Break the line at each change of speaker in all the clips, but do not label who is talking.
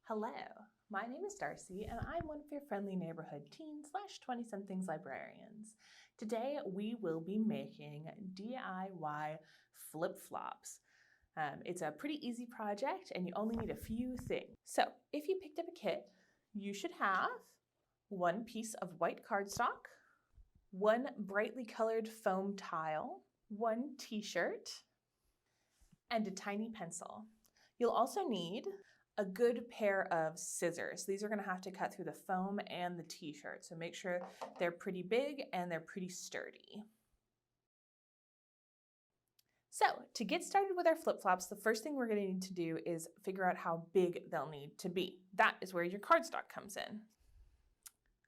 Hello, my name is Darcy and I'm one of your friendly neighborhood teen / 20-somethings librarians. Today we will be making DIY flip-flops. It's a pretty easy project and you only need a few things. So if you picked up a kit, you should have one piece of white cardstock, one brightly colored foam tile, one t-shirt, and a tiny pencil. You'll also need a good pair of scissors. These are going to have to cut through the foam and the t-shirt, so make sure they're pretty big and they're pretty sturdy. So to get started with our flip-flops, the first thing we're going to need to do is figure out how big they'll need to be. That is where your cardstock comes in.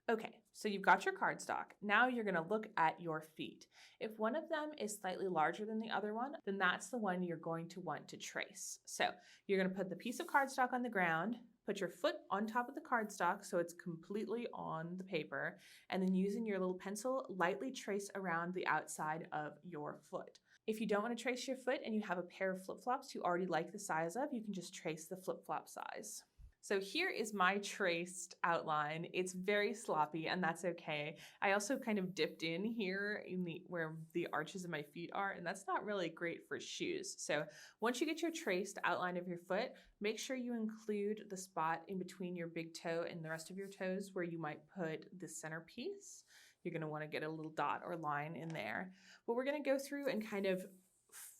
Okay, so you've got your cardstock. Now you're going to look at your feet. If one of them is slightly larger than the other one, then that's the one you're going to want to trace. So you're going to put the piece of cardstock on the ground, put your foot on top of the cardstock so it's completely on the paper, and then using your little pencil, lightly trace around the outside of your foot. If you don't want to trace your foot and you have a pair of flip-flops you already like the size of, you can just trace the flip-flop size. So here is my traced outline. It's very sloppy and that's okay. I also kind of dipped in here where the arches of my feet are, and that's not really great for shoes. So once you get your traced outline of your foot, make sure you include the spot in between your big toe and the rest of your toes where you might put the centerpiece. You're going to want to get a little dot or line in there. But we're going to go through and kind of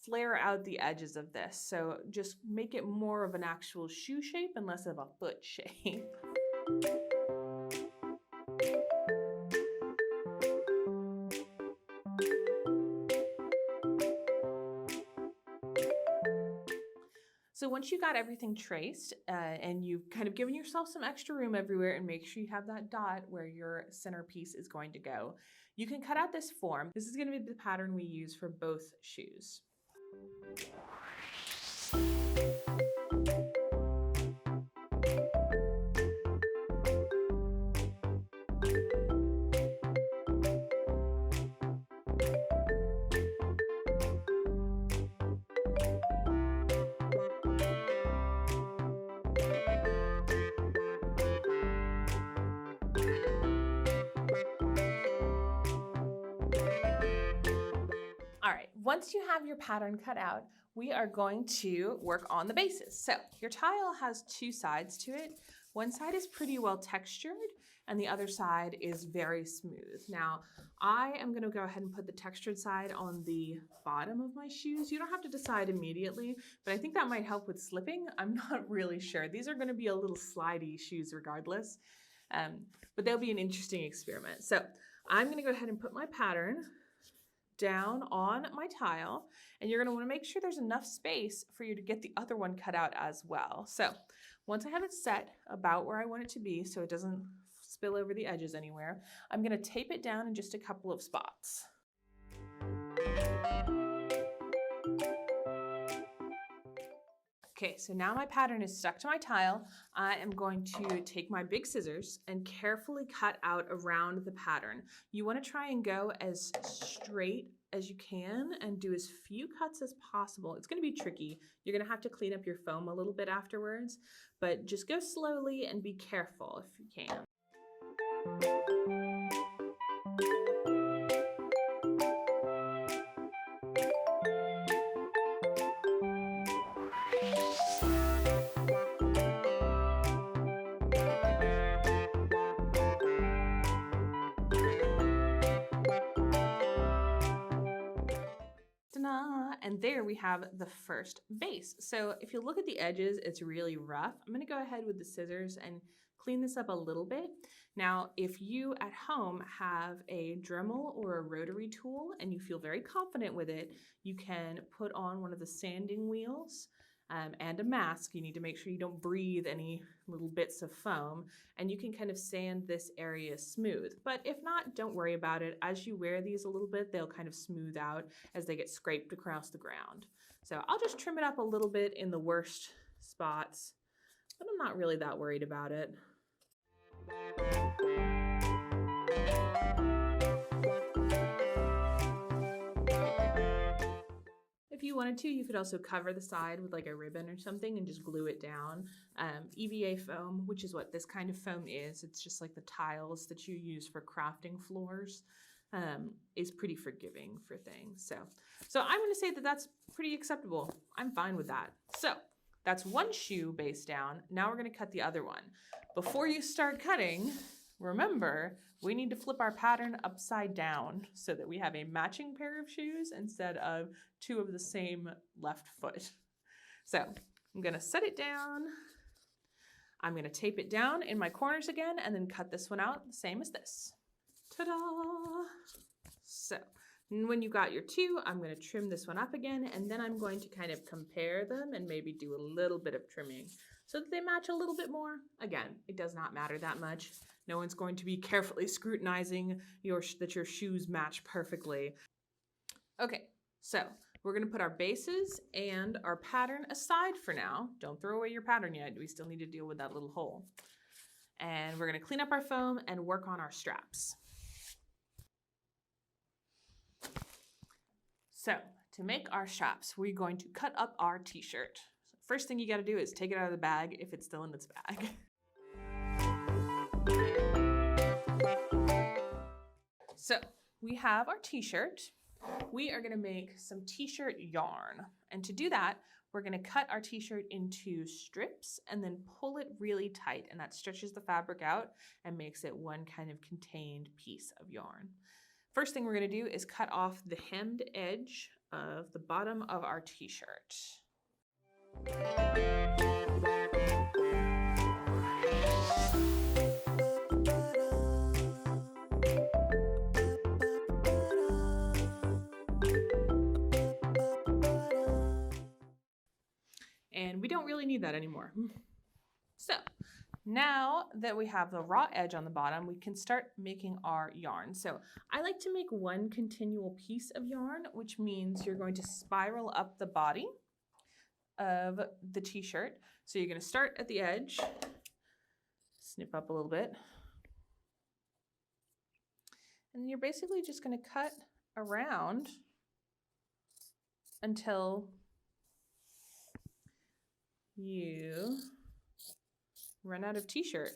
flare out the edges of this. So just make it more of an actual shoe shape and less of a foot shape. So once you got everything traced and you've kind of given yourself some extra room everywhere, and make sure you have that dot where your centerpiece is going to go, you can cut out this form. This is going to be the pattern we use for both shoes. All right, once you have your pattern cut out, we are going to work on the bases. So your tile has two sides to it. One side is pretty well textured and the other side is very smooth. Now, I am gonna go ahead and put the textured side on the bottom of my shoes. You don't have to decide immediately, but I think that might help with slipping. I'm not really sure. These are gonna be a little slidey shoes regardless, but they'll be an interesting experiment. So I'm gonna go ahead and put my pattern down on my tile, and you're going to want to make sure there's enough space for you to get the other one cut out as well. So once I have it set about where I want it to be so it doesn't spill over the edges anywhere, I'm going to tape it down in just a couple of spots. Okay, so now my pattern is stuck to my tile. I am going to take my big scissors and carefully cut out around the pattern. You want to try and go as straight as you can and do as few cuts as possible. It's going to be tricky. You're going to have to clean up your foam a little bit afterwards, but just go slowly and be careful if you can. And there we have the first base. So if you look at the edges, it's really rough. I'm going to go ahead with the scissors and clean this up a little bit. Now, if you at home have a Dremel or a rotary tool and you feel very confident with it, you can put on one of the sanding wheels and a mask. You need to make sure you don't breathe any little bits of foam, and you can kind of sand this area smooth. But if not, don't worry about it. As you wear these a little bit, they'll kind of smooth out as they get scraped across the ground. So I'll just trim it up a little bit in the worst spots, but I'm not really that worried about it. If you wanted to, you could also cover the side with like a ribbon or something and just glue it down. EVA foam, which is what this kind of foam is, it's just like the tiles that you use for crafting floors, is pretty forgiving for things. So I'm going to say that that's pretty acceptable. I'm fine with that. So that's one shoe base down. Now we're going to cut the other one. Before you start cutting, remember, we need to flip our pattern upside down so that we have a matching pair of shoes instead of two of the same left foot. So I'm going to set it down. I'm going to tape it down in my corners again and then cut this one out the same as this. Ta-da! So when you got your two, I'm going to trim this one up again, and then I'm going to kind of compare them and maybe do a little bit of trimming so that they match a little bit more. Again, it does not matter that much. No one's going to be carefully scrutinizing that your shoes match perfectly. Okay, so we're going to put our bases and our pattern aside for now. Don't throw away your pattern yet. We still need to deal with that little hole. And we're going to clean up our foam and work on our straps. So to make our straps, we're going to cut up our t-shirt. First thing you got to do is take it out of the bag if it's still in its bag. So we have our t-shirt. We are going to make some t-shirt yarn. And to do that, we're going to cut our t-shirt into strips and then pull it really tight. And that stretches the fabric out and makes it one kind of contained piece of yarn. First thing we're going to do is cut off the hemmed edge of the bottom of our t-shirt. And we don't really need that anymore. So now that we have the raw edge on the bottom, we can start making our yarn. So I like to make one continual piece of yarn, which means you're going to spiral up the body of the t-shirt. So you're going to start at the edge, snip up a little bit, and then you're basically just going to cut around until you run out of t-shirt.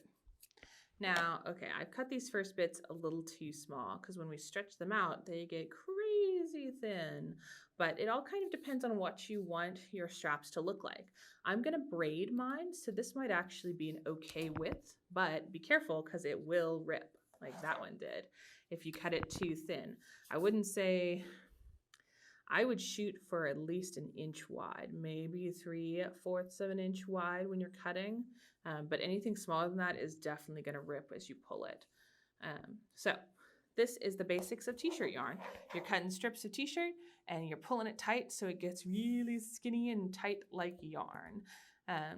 Now, okay, I've cut these first bits a little too small because when we stretch them out, they get crazy thin. But it all kind of depends on what you want your straps to look like. I'm going to braid mine, so this might actually be an okay width, but be careful because it will rip like that one did if you cut it too thin. I wouldn't say... I would shoot for at least an inch wide, maybe 3/4 of an inch wide when you're cutting, but anything smaller than that is definitely going to rip as you pull it. So this is the basics of t-shirt yarn. You're cutting strips of t-shirt and you're pulling it tight so it gets really skinny and tight like yarn.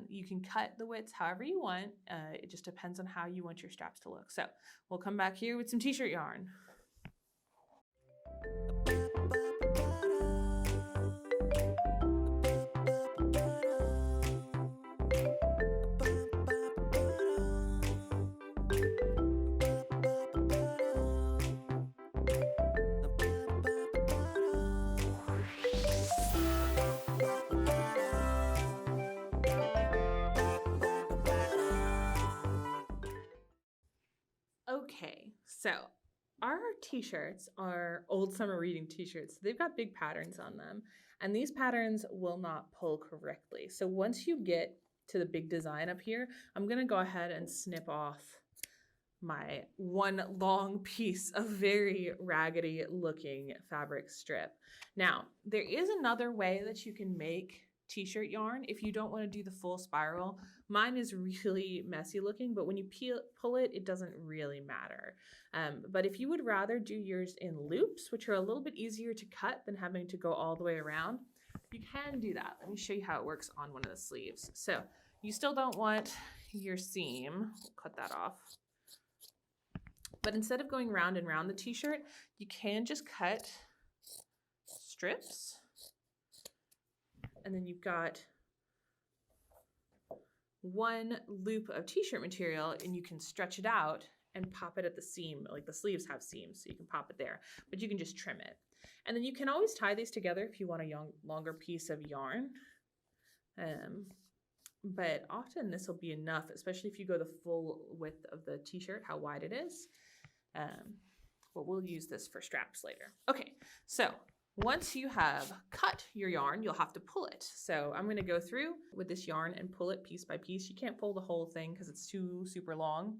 You can cut the widths however you want. It just depends on how you want your straps to look. So we'll come back here with some t-shirt yarn. Okay, so our t-shirts are old summer reading t-shirts. They've got big patterns on them, and these patterns will not pull correctly. So once you get to the big design up here, I'm gonna go ahead and snip off my one long piece of very raggedy looking fabric strip. Now, there is another way that you can make t-shirt yarn if you don't want to do the full spiral. Mine is really messy looking, but when you pull it, it doesn't really matter. But if you would rather do yours in loops, which are a little bit easier to cut than having to go all the way around, you can do that. Let me show you how it works on one of the sleeves. So you still don't want your seam. We'll cut that off. But instead of going round and round the t-shirt, you can just cut strips. And then you've got one loop of t-shirt material and you can stretch it out and pop it at the seam. Like the sleeves have seams, so you can pop it there, but you can just trim it. And then you can always tie these together if you want a longer piece of yarn. But often this will be enough, especially if you go the full width of the t-shirt, how wide it is. But we'll use this for straps later. Okay, so once you have cut your yarn, you'll have to pull it. So I'm going to go through with this yarn and pull it piece by piece. You can't pull the whole thing because it's too super long,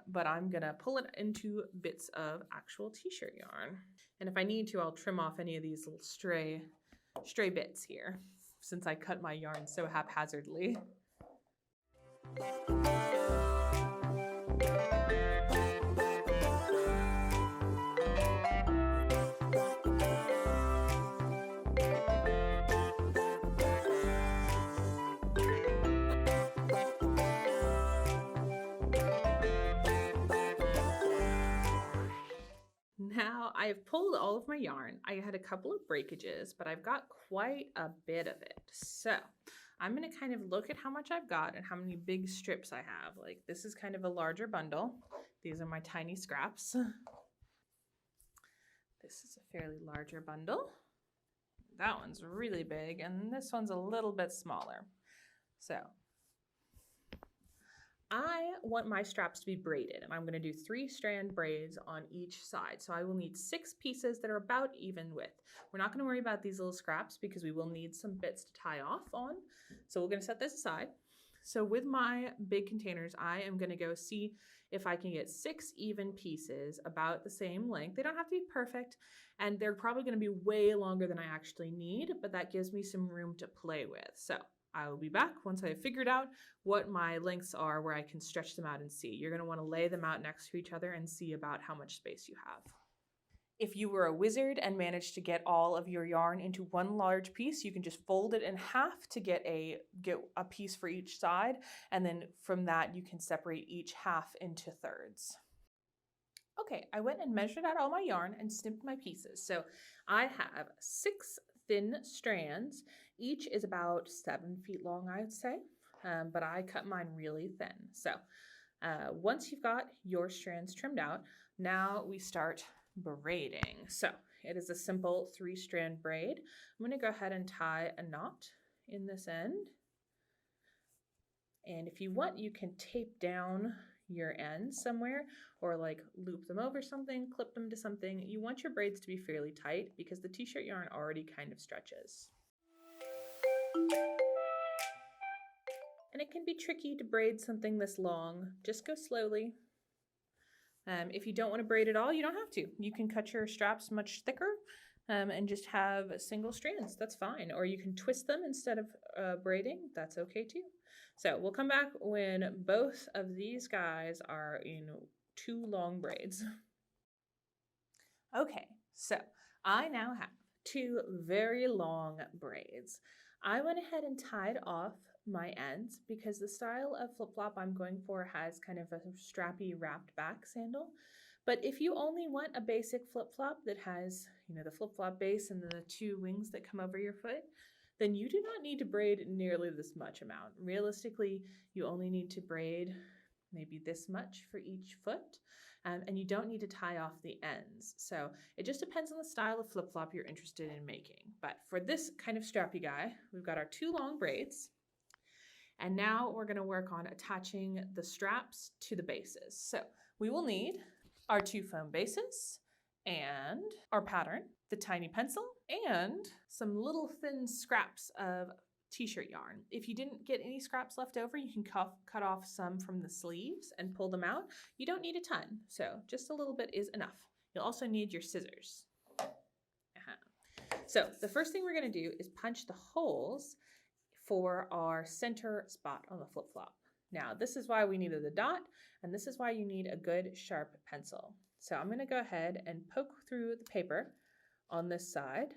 but I'm going to pull it into bits of actual t-shirt yarn. And if I need to, I'll trim off any of these little stray bits here, since I cut my yarn so haphazardly. Now I've pulled all of my yarn. I had a couple of breakages, but I've got quite a bit of it. So I'm going to kind of look at how much I've got and how many big strips I have. Like this is kind of a larger bundle. These are my tiny scraps. This is a fairly larger bundle. That one's really big, and this one's a little bit smaller. So I want my straps to be braided, and I'm going to do 3-strand braids on each side. So I will need 6 pieces that are about even width. We're not going to worry about these little scraps because we will need some bits to tie off on. So we're going to set this aside. So with my big containers, I am going to go see if I can get 6 even pieces about the same length. They don't have to be perfect, and they're probably going to be way longer than I actually need, but that gives me some room to play with. So I will be back once I have figured out what my lengths are where I can stretch them out and see. You're going to want to lay them out next to each other and see about how much space you have. If you were a wizard and managed to get all of your yarn into one large piece, you can just fold it in half to get a piece for each side, and then from that you can separate each half into thirds. Okay, I went and measured out all my yarn and snipped my pieces. So I have 6 thin strands. Each is about 7 feet long, I would say, but I cut mine really thin. So once you've got your strands trimmed out, now we start braiding. So it is a simple 3-strand braid. I'm going to go ahead and tie a knot in this end. And if you want, you can tape down your ends somewhere or like loop them over something, clip them to something. You want your braids to be fairly tight because the t-shirt yarn already kind of stretches. And it can be tricky to braid something this long. Just go slowly. If you don't want to braid at all, you don't have to. You can cut your straps much thicker and just have single strands. That's fine. Or you can twist them instead of braiding. That's okay too. So we'll come back when both of these guys are in 2 long braids. Okay, so I now have 2 very long braids. I went ahead and tied off my ends because the style of flip-flop I'm going for has kind of a strappy wrapped back sandal. But if you only want a basic flip-flop that has, the flip-flop base and the 2 wings that come over your foot, then you do not need to braid nearly this much amount. Realistically, you only need to braid maybe this much for each foot, and you don't need to tie off the ends. So it just depends on the style of flip-flop you're interested in making. But for this kind of strappy guy, we've got our 2 long braids. And now we're going to work on attaching the straps to the bases. So we will need our 2 foam bases and our pattern, the tiny pencil, and some little thin scraps of t-shirt yarn. If you didn't get any scraps left over, you can cut off some from the sleeves and pull them out. You don't need a ton, so just a little bit is enough. You'll also need your scissors. So the first thing we're going to do is punch the holes for our center spot on the flip-flop. Now, this is why we needed the dot, and this is why you need a good sharp pencil. So I'm going to go ahead and poke through the paper on this side,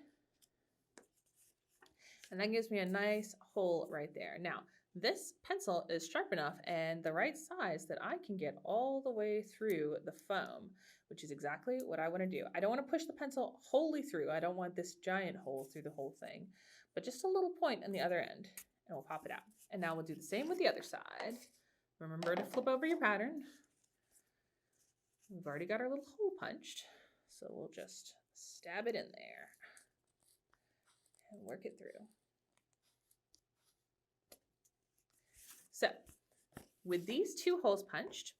and that gives me a nice hole right there. Now, this pencil is sharp enough and the right size that I can get all the way through the foam, which is exactly what I want to do. I don't want to push the pencil wholly through. I don't want this giant hole through the whole thing, but just a little point on the other end, and we'll pop it out. And now we'll do the same with the other side. Remember to flip over your pattern. We've already got our little hole punched, so we'll just stab it in there and work it through. So with these 2 holes punched,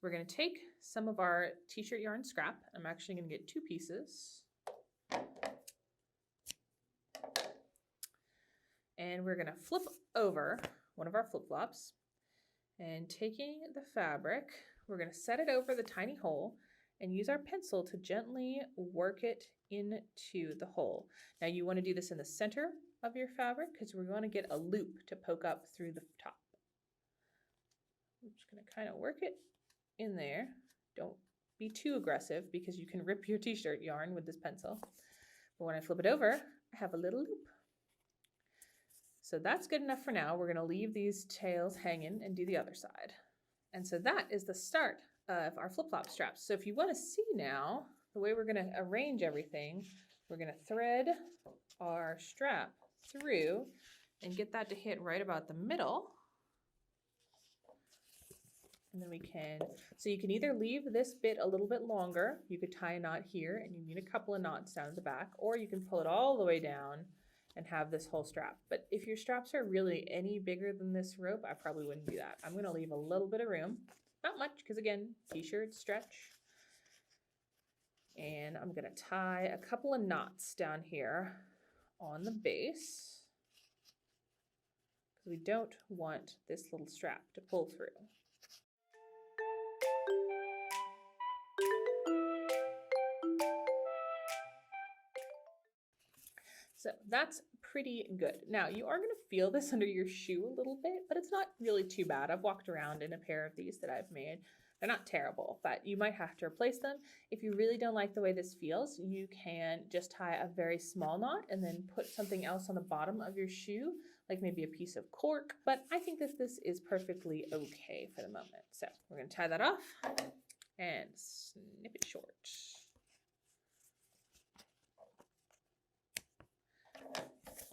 we're going to take some of our t-shirt yarn scrap. I'm actually going to get 2 pieces. And we're going to flip over one of our flip-flops. And taking the fabric, we're going to set it over the tiny hole and use our pencil to gently work it into the hole. Now you want to do this in the center of your fabric because we're going to get a loop to poke up through the top. I'm just going to kind of work it in there. Don't be too aggressive because you can rip your t-shirt yarn with this pencil. But when I flip it over, I have a little loop. So that's good enough for now. We're going to leave these tails hanging and do the other side. And so that is the start of our flip-flop straps. So if you want to see now the way we're going to arrange everything, we're going to thread our strap through and get that to hit right about the middle. And then we can, so you can either leave this bit a little bit longer. You could tie a knot here and you need a couple of knots down at the back, or you can pull it all the way down and have this whole strap. But if your straps are really any bigger than this rope, I probably wouldn't do that. I'm going to leave a little bit of room. Not much, because again, t-shirt stretch. And I'm going to tie a couple of knots down here on the base, because we don't want this little strap to pull through. So that's pretty good. Now you are going to feel this under your shoe a little bit, but it's not really too bad. I've walked around in a pair of these that I've made. They're not terrible, but you might have to replace them. If you really don't like the way this feels, you can just tie a very small knot and then put something else on the bottom of your shoe, like maybe a piece of cork. But I think that this is perfectly okay for the moment. So we're going to tie that off and snip it short.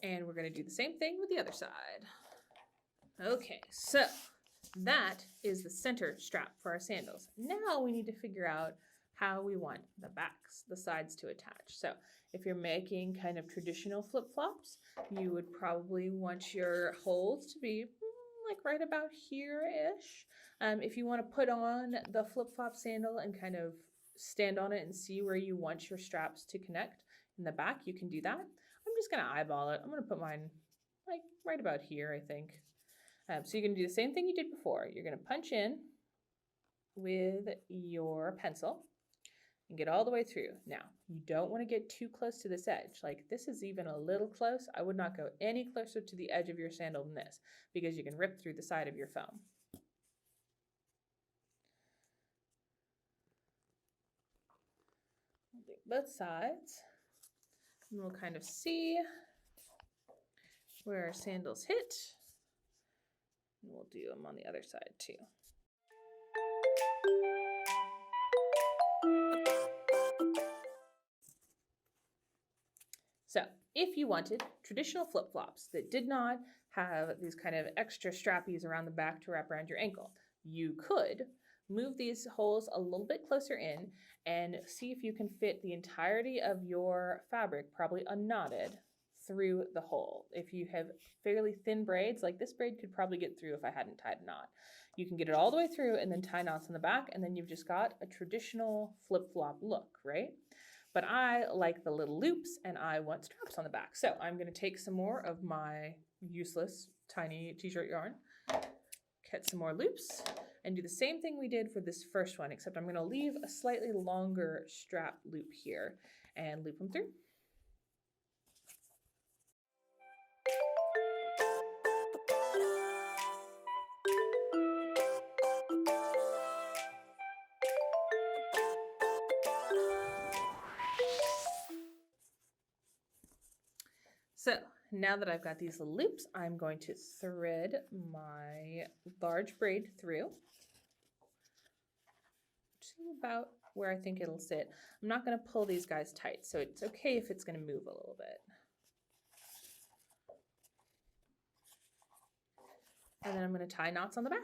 And we're going to do the same thing with the other side. Okay, so that is the center strap for our sandals. Now we need to figure out how we want the backs, the sides to attach. So if you're making kind of traditional flip-flops, you would probably want your holes to be like right about here-ish. If you want to put on the flip-flop sandal and kind of stand on it and see where you want your straps to connect in the back, you can do that. I'm just going to eyeball it. I'm going to put mine like right about here, I think. So you're going to do the same thing you did before. You're going to punch in with your pencil and get all the way through. Now, you don't want to get too close to this edge. Like this is even a little close. I would not go any closer to the edge of your sandal than this because you can rip through the side of your foam. I'll do both sides. And we'll kind of see where our sandals hit. And we'll do them on the other side too. So if you wanted traditional flip-flops that did not have these kind of extra strappies around the back to wrap around your ankle, you could move these holes a little bit closer in and see if you can fit the entirety of your fabric, probably unknotted, through the hole. If you have fairly thin braids, like this braid could probably get through if I hadn't tied a knot. You can get it all the way through and then tie knots in the back, and then you've just got a traditional flip-flop look, right? But I like the little loops and I want straps on the back. So I'm going to take some more of my useless tiny t-shirt yarn, cut some more loops, and do the same thing we did for this first one, except I'm going to leave a slightly longer strap loop here and loop them through. So now that I've got these little loops, I'm going to thread my large braid through to about where I think it'll sit. I'm not going to pull these guys tight, so it's okay if it's going to move a little bit. And then I'm going to tie knots on the back.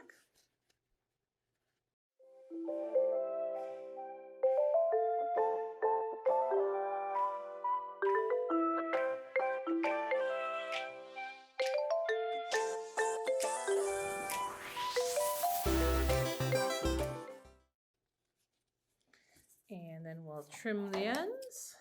We'll trim the ends.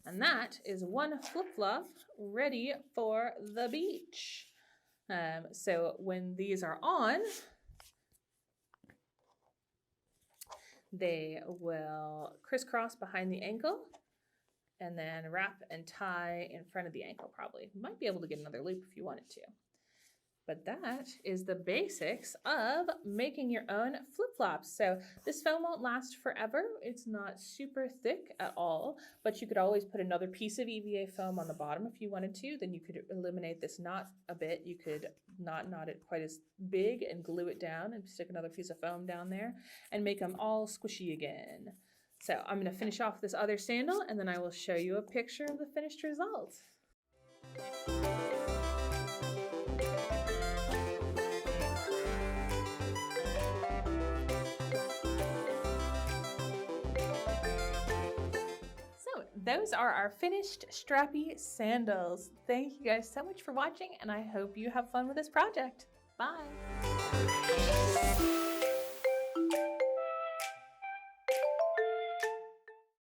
And that is one flip-flop ready for the beach. So when these are on, they will crisscross behind the ankle and then wrap and tie in front of the ankle probably. You might be able to get another loop if you wanted to. But that is the basics of making your own flip-flops. So this foam won't last forever. It's not super thick at all, but you could always put another piece of EVA foam on the bottom if you wanted to. Then you could eliminate this knot a bit. You could not knot it quite as big and glue it down and stick another piece of foam down there and make them all squishy again. So I'm going to finish off this other sandal and then I will show you a picture of the finished result. Those are our finished strappy sandals. Thank you guys so much for watching, and I hope you have fun with this project. Bye.